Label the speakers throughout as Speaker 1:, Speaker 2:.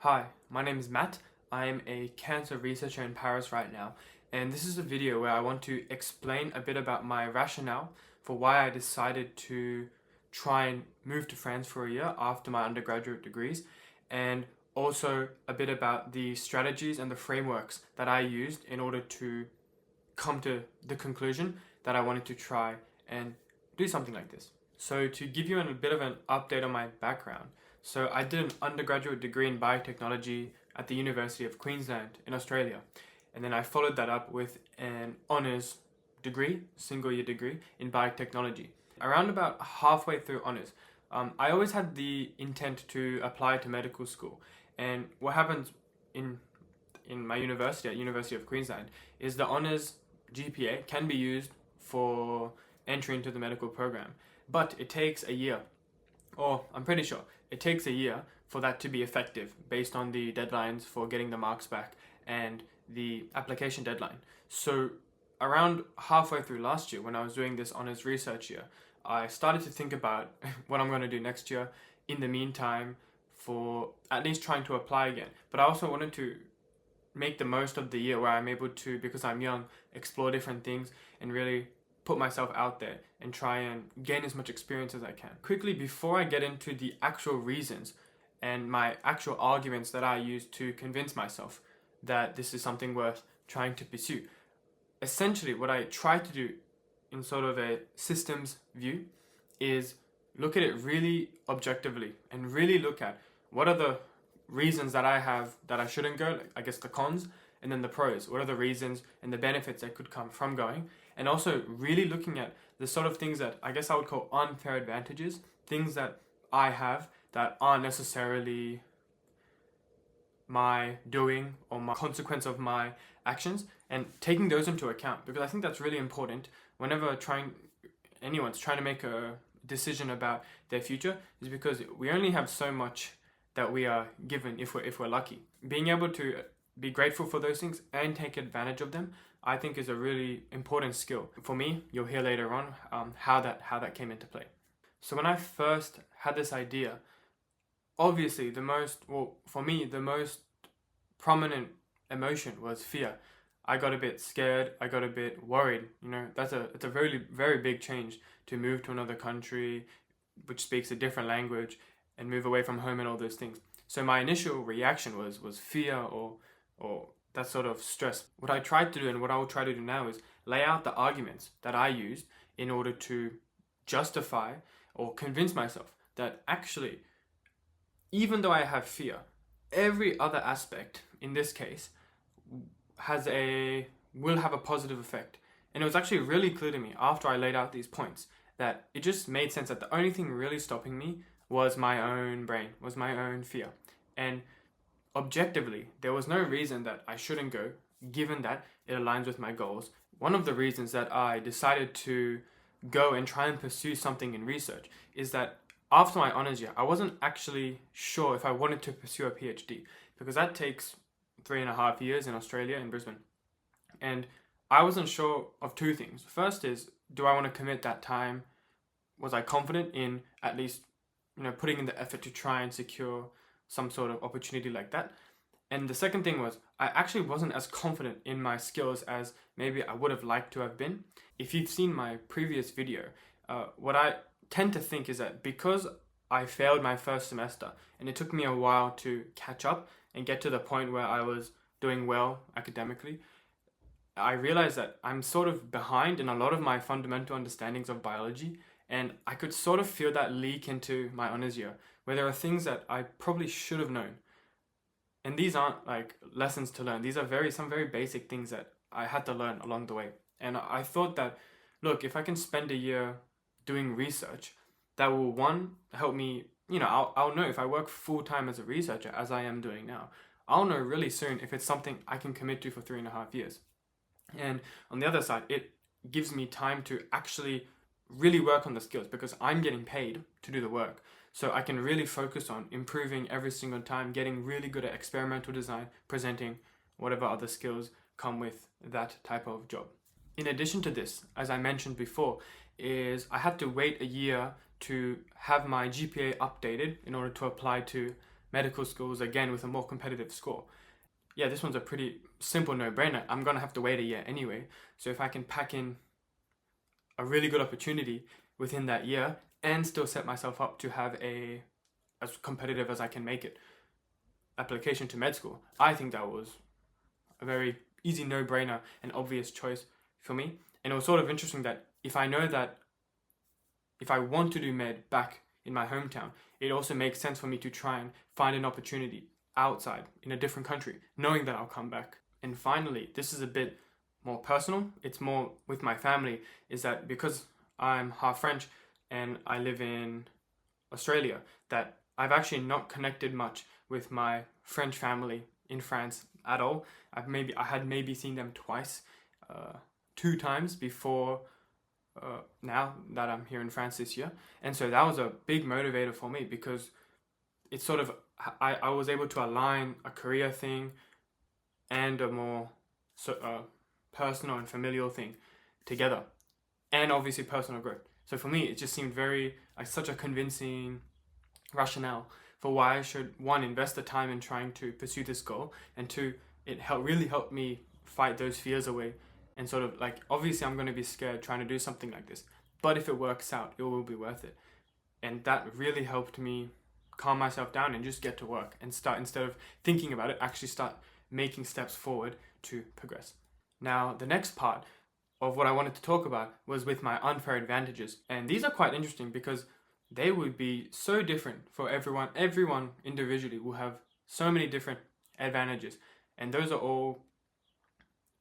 Speaker 1: Hi, my name is Matt. I am a cancer researcher in Paris right now, and this is a video where I want to explain a bit about my rationale for why I decided to try and move to France for a year after my undergraduate degrees, and also a bit about the strategies and the frameworks that I used in order to come to the conclusion that I wanted to try and do something like this. So to give you a bit of an update on my background, so I did an undergraduate degree in biotechnology at the University of Queensland in Australia. And then I followed that up with an honours degree, single year degree in biotechnology. Around about halfway through honours, I always had the intent to apply to medical school. And what happens in my university, at University of Queensland, is the honours GPA can be used for entry into the medical program. But it takes a year, or I'm pretty sure it takes a year for that to be effective based on the deadlines for getting the marks back and the application deadline. So around halfway through last year, when I was doing this honours research year, I started to think about what I'm going to do next year in the meantime for at least trying to apply again. But I also wanted to make the most of the year where I'm able to, because I'm young, explore different things and really put myself out there and try and gain as much experience as I can. Quickly, before I get into the actual reasons and my actual arguments that I use to convince myself that this is something worth trying to pursue, essentially what I try to do in sort of a systems view is look at it really objectively and really look at what are the reasons that I have that I shouldn't go, I guess the cons, and then the pros. What are the reasons and the benefits that could come from going? And also really looking at the sort of things that I guess I would call unfair advantages, things that I have that aren't necessarily my doing or my consequence of my actions, and taking those into account, because I think that's really important whenever anyone's trying to make a decision about their future, is because we only have so much that we are given if we're lucky. Being able to be grateful for those things and take advantage of them, I think, is a really important skill. For me, you'll hear later on how that came into play. So when I first had this idea, obviously the most prominent emotion was fear. I got a bit scared, I got a bit worried. It's a very, very big change to move to another country which speaks a different language and move away from home and all those things. So my initial reaction was fear or that sort of stress. What I tried to do, and what I will try to do now, is lay out the arguments that I used in order to justify or convince myself that actually, even though I have fear, every other aspect in this case will have a positive effect. And it was actually really clear to me after I laid out these points that it just made sense that the only thing really stopping me was my own brain, was my own fear. And objectively, there was no reason that I shouldn't go, given that it aligns with my goals. One of the reasons that I decided to go and try and pursue something in research is that after my honours year, I wasn't actually sure if I wanted to pursue a PhD, because that takes 3.5 years in Australia, in Brisbane. And I wasn't sure of two things. First is, do I want to commit that time? Was I confident in at least putting in the effort to try and secure some sort of opportunity like that? And the second thing was, I actually wasn't as confident in my skills as maybe I would have liked to have been. If you've seen my previous video, what I tend to think is that because I failed my first semester and it took me a while to catch up and get to the point where I was doing well academically, I realized that I'm sort of behind in a lot of my fundamental understandings of biology. And I could sort of feel that leak into my honours year, where there are things that I probably should have known. And these aren't like lessons to learn. These are some very basic things that I had to learn along the way. And I thought that, look, if I can spend a year doing research, that will, one, help me, I'll know if I work full-time as a researcher, as I am doing now, I'll know really soon if it's something I can commit to for 3.5 years. And on the other side, it gives me time to actually really work on the skills, because I'm getting paid to do the work. So I can really focus on improving every single time, getting really good at experimental design, presenting, whatever other skills come with that type of job. In addition to this, as I mentioned before, is I had to wait a year to have my GPA updated in order to apply to medical schools, again with a more competitive score. Yeah, this one's a pretty simple no-brainer. I'm gonna have to wait a year anyway. So if I can pack in a really good opportunity within that year and still set myself up to have a as competitive as I can make it application to med school, I think that was a very easy no-brainer and obvious choice for me. And it was sort of interesting that if I know that if I want to do med back in my hometown, it also makes sense for me to try and find an opportunity outside in a different country, knowing that I'll come back. And finally, this is a bit more personal. It's more with my family, is that because I'm half French and I live in Australia, that I've actually not connected much with my French family in France at all. I had maybe seen them twice, 2 times before now that I'm here in France this year. And so that was a big motivator for me, because it's sort of, I was able to align a career thing and a more personal and familial thing together, and obviously personal growth. So for me, it just seemed very like such a convincing rationale for why I should, one, invest the time in trying to pursue this goal, and two, it really helped me fight those fears away. And sort of like, obviously I'm going to be scared trying to do something like this, but if it works out, it will be worth it. And that really helped me calm myself down and just get to work and start, instead of thinking about it, actually start making steps forward to progress. Now, the next part of what I wanted to talk about was with my unfair advantages. And these are quite interesting because they would be so different for everyone. Everyone individually will have so many different advantages, and those are all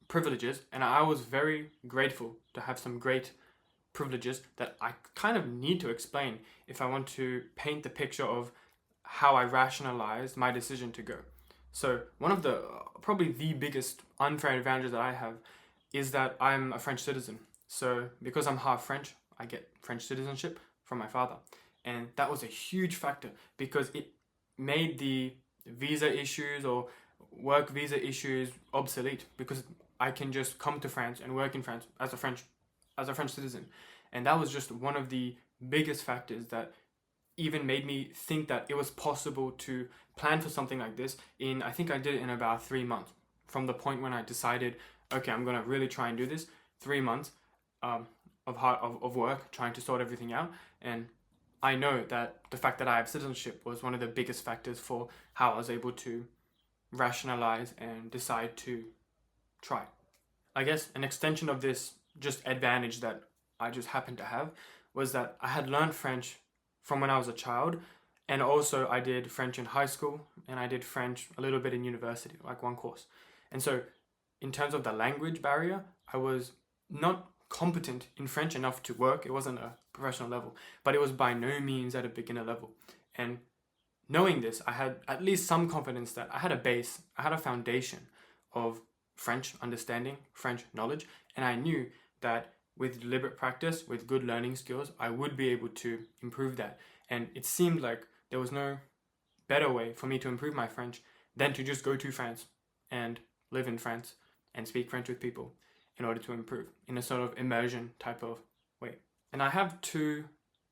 Speaker 1: privileges. And I was very grateful to have some great privileges that I kind of need to explain if I want to paint the picture of how I rationalized my decision to go. So one of the probably the biggest unfair advantages that I have is that I'm a French citizen. So because I'm half French, I get French citizenship from my father. And that was a huge factor because it made the visa issues or work visa issues obsolete, because I can just come to France and work in France as a French citizen. And that was just one of the biggest factors that even made me think that it was possible to plan for something like this I think I did it in about 3 months. From the point when I decided, okay, I'm going to really try and do this, 3 months of work, trying to sort everything out. And I know that the fact that I have citizenship was one of the biggest factors for how I was able to rationalize and decide to try. I guess an extension of this just advantage that I just happened to have was that I had learned French from when I was a child, and also I did French in high school and I did French a little bit in university, like one course. And so in terms of the language barrier, I was not competent in French enough to work. It wasn't a professional level, but it was by no means at a beginner level. And knowing this, I had at least some confidence that I had a base, I had a foundation of French understanding, French knowledge, and I knew that with deliberate practice, with good learning skills, I would be able to improve that. And it seemed like there was no better way for me to improve my French than to just go to France and live in France and speak French with people in order to improve in a sort of immersion type of way. And I have two,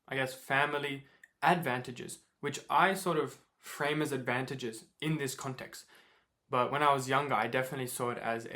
Speaker 1: I guess, family advantages, which I sort of frame as advantages in this context. But when I was younger, I definitely saw it as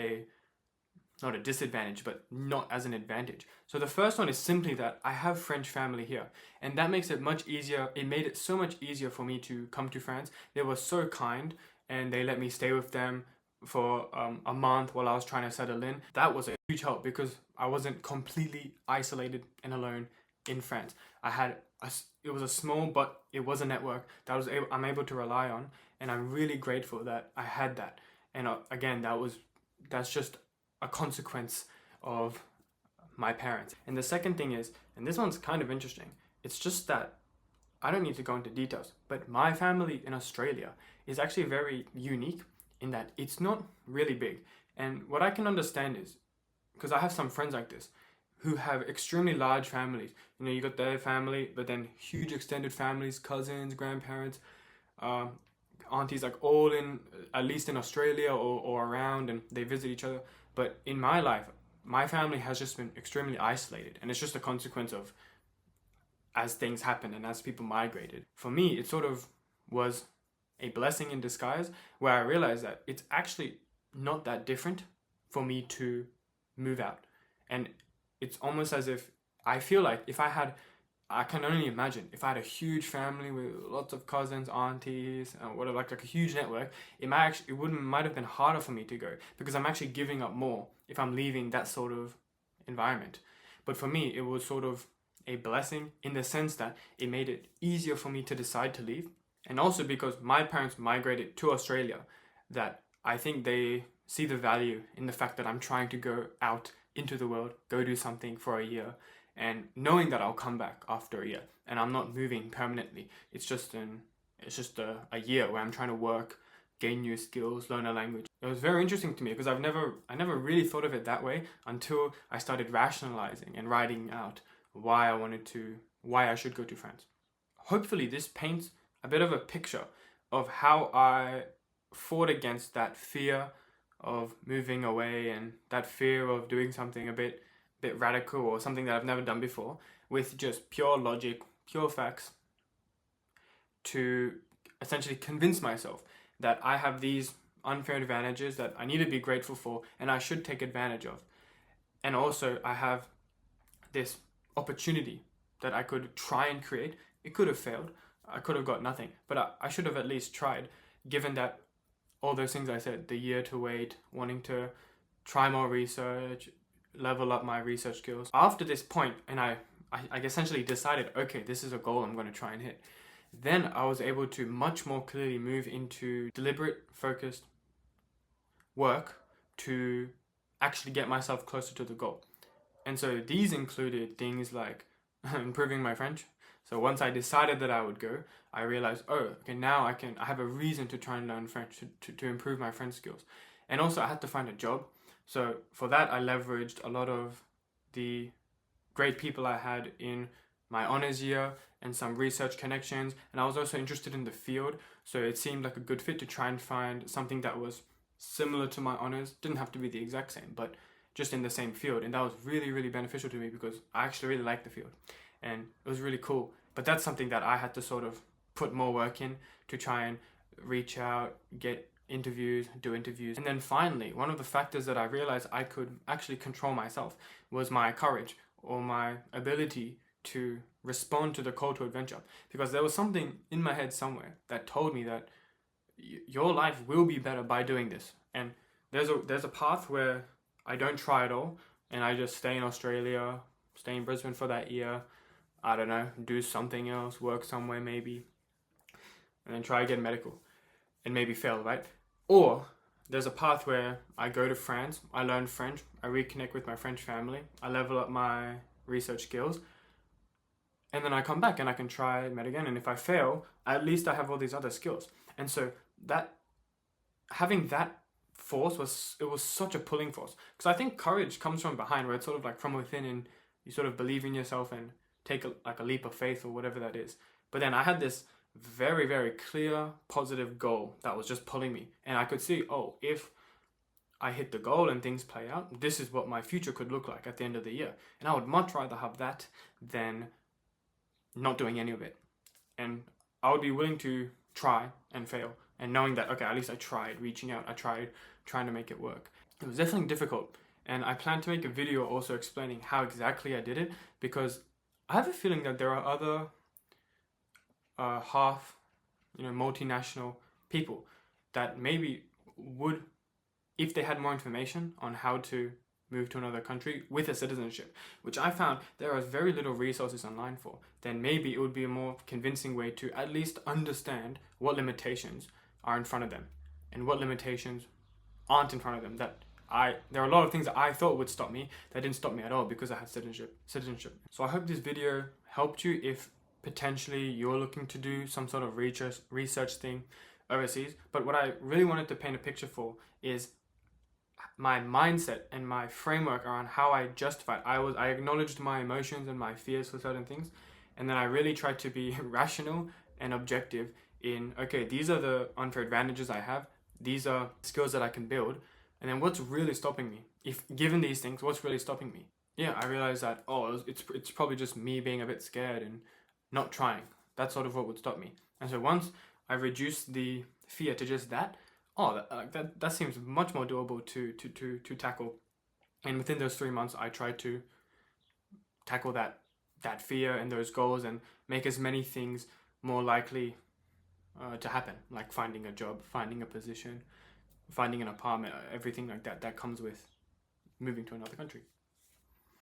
Speaker 1: not a disadvantage, but not as an advantage. So the first one is simply that I have French family here, and that makes it much easier. It made it so much easier for me to come to France. They were so kind, and they let me stay with them for a month while I was trying to settle in. That was a huge help because I wasn't completely isolated and alone in France. It was a small, but it was a network that I'm able to rely on, and I'm really grateful that I had that. And again, that's just a consequence of my parents. And the second thing is, and this one's kind of interesting, it's just that I don't need to go into details, but my family in Australia is actually very unique in that it's not really big. And what I can understand is, because I have some friends like this who have extremely large families. You know, you got their family, but then huge extended families, cousins, grandparents, aunties, like all in, at least in Australia or around, and they visit each other. But in my life, my family has just been extremely isolated, and it's just a consequence of as things happened and as people migrated. For me, it sort of was a blessing in disguise, where I realized that it's actually not that different for me to move out. And it's almost as if I feel like if I can only imagine if I had a huge family with lots of cousins, aunties, and whatever, like a huge network, might have been harder for me to go because I'm actually giving up more if I'm leaving that sort of environment. But for me, it was sort of a blessing in the sense that it made it easier for me to decide to leave. And also because my parents migrated to Australia, that I think they see the value in the fact that I'm trying to go out into the world, go do something for a year, and knowing that I'll come back after a year and I'm not moving permanently. It's just a year where I'm trying to work, gain new skills, learn a language. It was very interesting to me because I never really thought of it that way until I started rationalizing and writing out why I should go to France. Hopefully this paints a bit of a picture of how I fought against that fear of moving away and that fear of doing something a bit radical or something that I've never done before with just pure logic, pure facts, to essentially convince myself that I have these unfair advantages that I need to be grateful for and I should take advantage of. And also I have this opportunity that I could try and create. It could have failed. I could have got nothing, but I should have at least tried, given that all those things I said, the year to wait, wanting to try more research, level up my research skills. After this point, and I essentially decided, okay, this is a goal I'm going to try and hit. Then I was able to much more clearly move into deliberate, focused work to actually get myself closer to the goal. And so these included things like improving my French. So once I decided that I would go, I realized, oh, okay, now I have a reason to try and learn French, to improve my French skills. And also I had to find a job. So for that, I leveraged a lot of the great people I had in my honors year and some research connections. And I was also interested in the field. So it seemed like a good fit to try and find something that was similar to my honors. Didn't have to be the exact same, but just in the same field. And that was really, really beneficial to me because I actually really liked the field. And it was really cool. But that's something that I had to sort of put more work in to try and reach out, get interviews, do interviews. And then finally, one of the factors that I realized I could actually control myself was my courage or my ability to respond to the call to adventure. Because there was something in my head somewhere that told me that your life will be better by doing this. And there's a path where I don't try at all and I just stay in Australia, stay in Brisbane for that year, I don't know, do something else, work somewhere maybe, and then try again medical and maybe fail, right? Or there's a path where I go to France, I learn French, I reconnect with my French family, I level up my research skills, and then I come back and I can try med again. And if I fail, at least I have all these other skills. And so that having that force was such a pulling force, because I think courage comes from behind, where it's sort of like from within and you sort of believe in yourself and take a leap of faith or whatever that is. But then I had this very, very clear, positive goal that was just pulling me. And I could see, oh, if I hit the goal and things play out, this is what my future could look like at the end of the year. And I would much rather have that than not doing any of it. And I would be willing to try and fail. And knowing that, okay, at least I tried reaching out. I tried trying to make it work. It was definitely difficult. And I plan to make a video also explaining how exactly I did it, because I have a feeling that there are other multinational people that maybe would, if they had more information on how to move to another country with a citizenship, which I found there are very little resources online for, then maybe it would be a more convincing way to at least understand what limitations are in front of them and what limitations aren't in front of them. There are a lot of things that I thought would stop me that didn't stop me at all because I had citizenship. So I hope this video helped you if potentially you're looking to do some sort of research thing overseas. But what I really wanted to paint a picture for is my mindset and my framework around how I justified. I acknowledged my emotions and my fears for certain things, and then I really tried to be rational and objective in, okay, these are the unfair advantages I have, these are skills that I can build, and then what's really stopping me? If given these things, what's really stopping me? Yeah, I realized that, it's probably just me being a bit scared and not trying. That's sort of what would stop me. And so once I reduced the fear to just that. Oh, that seems much more doable to tackle. And within those 3 months, I tried to tackle that fear and those goals and make as many things more likely to happen, like finding a job, finding a position, finding an apartment, everything like that that comes with moving to another country.